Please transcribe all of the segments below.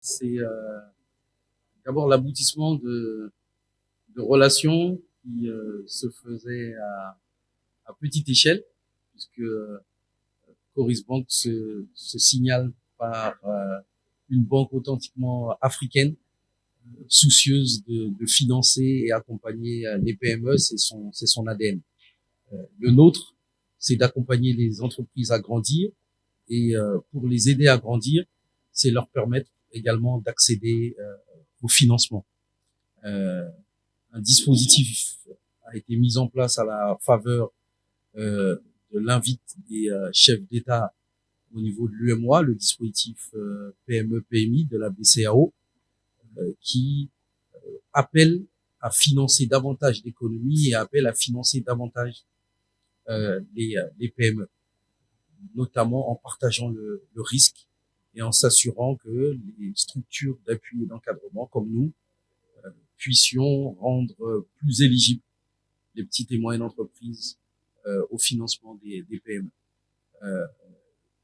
C'est d'abord l'aboutissement de relations qui se faisaient à petite échelle, puisque Coris Bank se signale par une banque authentiquement africaine, soucieuse de financer et accompagner les PME, c'est son ADN. Le nôtre, c'est d'accompagner les entreprises à grandir et pour les aider à grandir, c'est leur permettre également d'accéder au financement. Un dispositif a été mis en place à la faveur de l'invite des chefs d'État au niveau de l'UMOA, le dispositif PME-PMI de la BCAO, qui appelle à financer davantage d'économies et appelle à financer davantage les PME, notamment en partageant le risque et en s'assurant que les structures d'appui et d'encadrement comme nous puissions rendre plus éligibles les petites et moyennes entreprises au financement des PME.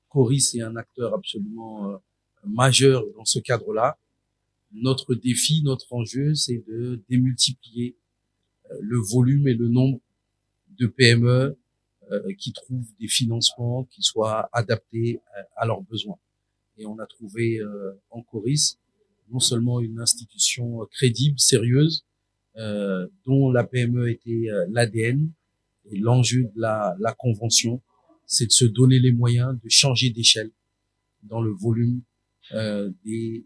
Coris est un acteur absolument majeur dans ce cadre-là. Notre défi, notre enjeu, c'est de démultiplier le volume et le nombre de PME qui trouvent des financements qui soient adaptés à leurs besoins. Et on a trouvé en Coris non seulement une institution crédible, sérieuse, dont la PME était l'ADN, et l'enjeu de la convention, c'est de se donner les moyens de changer d'échelle dans le volume des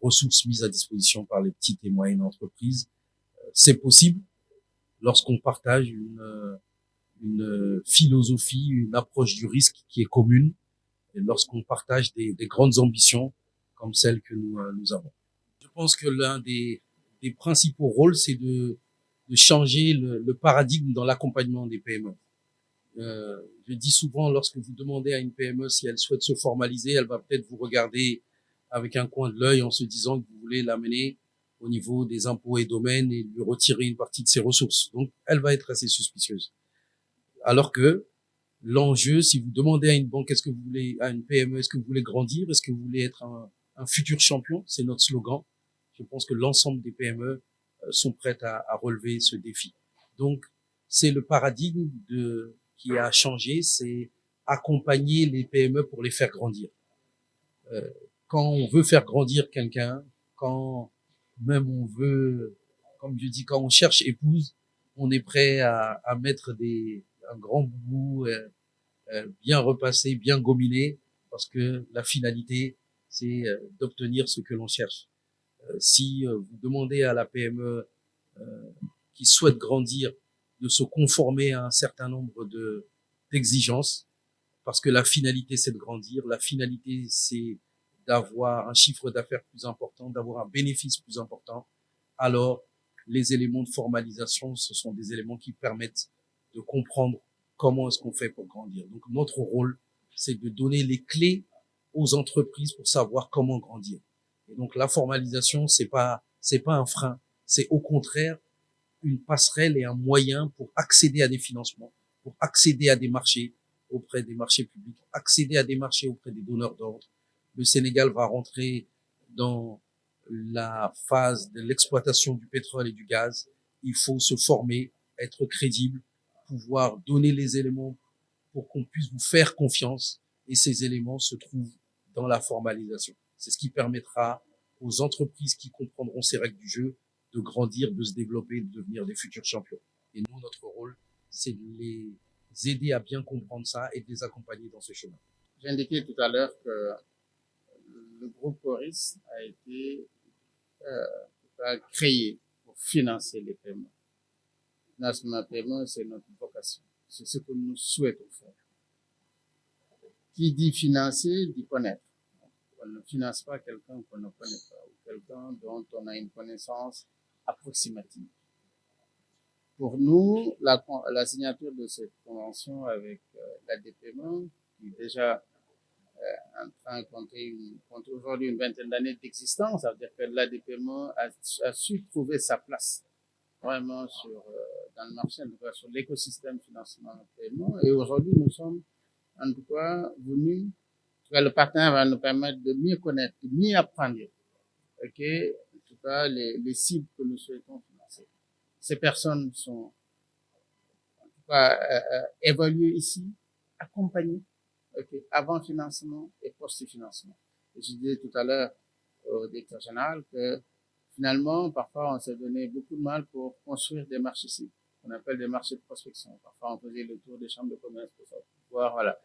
ressources mises à disposition par les petites et moyennes entreprises. C'est possible lorsqu'on partage une philosophie, une approche du risque qui est commune, et lorsqu'on partage des grandes ambitions comme celles que nous avons. Je pense que l'un des principaux rôles, c'est de changer le paradigme dans l'accompagnement des PME. Je dis souvent, lorsque vous demandez à une PME si elle souhaite se formaliser, elle va peut-être vous regarder avec un coin de l'œil en se disant que vous voulez l'amener au niveau des impôts et domaines et lui retirer une partie de ses ressources. Donc, elle va être assez suspicieuse. Alors que l'enjeu, si vous demandez à une banque, est-ce que vous voulez, à une PME, est-ce que vous voulez grandir, est-ce que vous voulez être un futur champion, c'est notre slogan. Je pense que l'ensemble des PME sont prêtes à relever ce défi. Donc, c'est le paradigme qui a changé, c'est accompagner les PME pour les faire grandir. Quand on veut faire grandir quelqu'un, quand même on veut, comme je dis, quand on cherche épouse, on est prêt à mettre un grand boubou bien repassé, bien gominé, parce que la finalité, c'est d'obtenir ce que l'on cherche. Si vous demandez à la PME qui souhaite grandir de se conformer à un certain nombre d'exigences, parce que la finalité, c'est de grandir, la finalité, c'est d'avoir un chiffre d'affaires plus important, d'avoir un bénéfice plus important, alors les éléments de formalisation, ce sont des éléments qui permettent de comprendre comment est-ce qu'on fait pour grandir. Donc notre rôle, c'est de donner les clés aux entreprises pour savoir comment grandir. Et donc la formalisation, c'est pas un frein, c'est au contraire une passerelle et un moyen pour accéder à des financements, pour accéder à des marchés auprès des marchés publics, accéder à des marchés auprès des donneurs d'ordre. Le Sénégal va rentrer dans la phase de l'exploitation du pétrole et du gaz. Il faut se former, être crédible, pouvoir donner les éléments pour qu'on puisse vous faire confiance. Et ces éléments se trouvent dans la formalisation. C'est ce qui permettra aux entreprises qui comprendront ces règles du jeu de grandir, de se développer, de devenir des futurs champions. Et nous, notre rôle, c'est de les aider à bien comprendre ça et de les accompagner dans ce chemin. J'ai indiqué tout à l'heure que le groupe Coris a été créé pour financer les paiements. Le financement paiement, c'est notre vocation. C'est ce que nous souhaitons faire. Qui dit financer, dit connaître. On ne finance pas quelqu'un qu'on ne connaît pas ou quelqu'un dont on a une connaissance approximative. Pour nous, la signature de cette convention avec l'ADPME, qui est déjà en train de compter aujourd'hui une vingtaine d'années d'existence, ça veut dire que l'ADPME a su trouver sa place vraiment dans le marché, en tout cas sur l'écosystème financement de paiement. Et aujourd'hui, nous sommes en tout cas venus, le partenaire va nous permettre de mieux connaître, de mieux apprendre ok, en tout cas, les cibles que nous souhaitons financer. Ces personnes sont en tout cas évaluées ici, accompagnées, ok, avant financement et post-financement. Je disais tout à l'heure au directeur général que finalement, parfois, on s'est donné beaucoup de mal pour construire des marchés cibles, qu'on appelle des marchés de prospection. Parfois, on faisait le tour des chambres de commerce pour voir, voilà,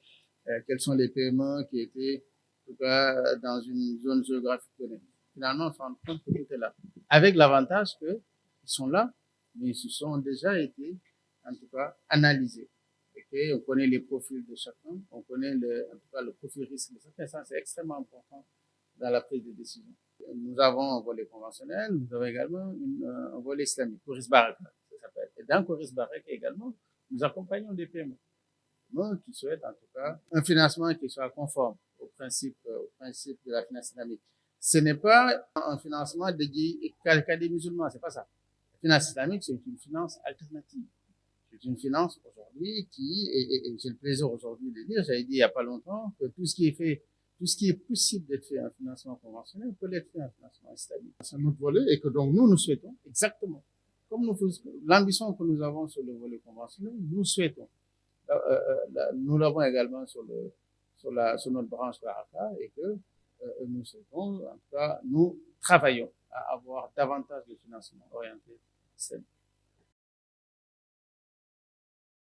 quels sont les paiements qui étaient, en tout cas, dans une zone géographique donnée. Finalement, on se rend compte que tout est là. Avec l'avantage qu'ils sont là, mais ils se sont déjà été, en tout cas, analysés. Okay? On connaît les profils de chacun, on connaît en tout cas le profil risque de chacun. Ça, c'est extrêmement important dans la prise de décision. Nous avons un volet conventionnel, nous avons également un volet islamique, Coris Baraka, ça s'appelle. Et dans Coris Baraka également, nous accompagnons des paiements qui souhaitent en tout cas un financement qui soit conforme au principe de la finance islamique. Ce n'est pas un financement dédié qu'à des musulmans, c'est pas ça. La finance islamique, c'est une finance alternative. C'est une finance aujourd'hui et j'ai le plaisir aujourd'hui de dire, j'avais dit il y a pas longtemps, que tout ce qui est possible d'être fait en financement conventionnel peut l'être fait en financement islamique. C'est notre volet et que donc nous souhaitons exactement, comme l'ambition que nous avons sur le volet conventionnel, nous souhaitons. Nous l'avons également sur notre branche Baraka et que nous souhaitons, en tout cas, nous travaillons à avoir davantage de financement orienté islamique.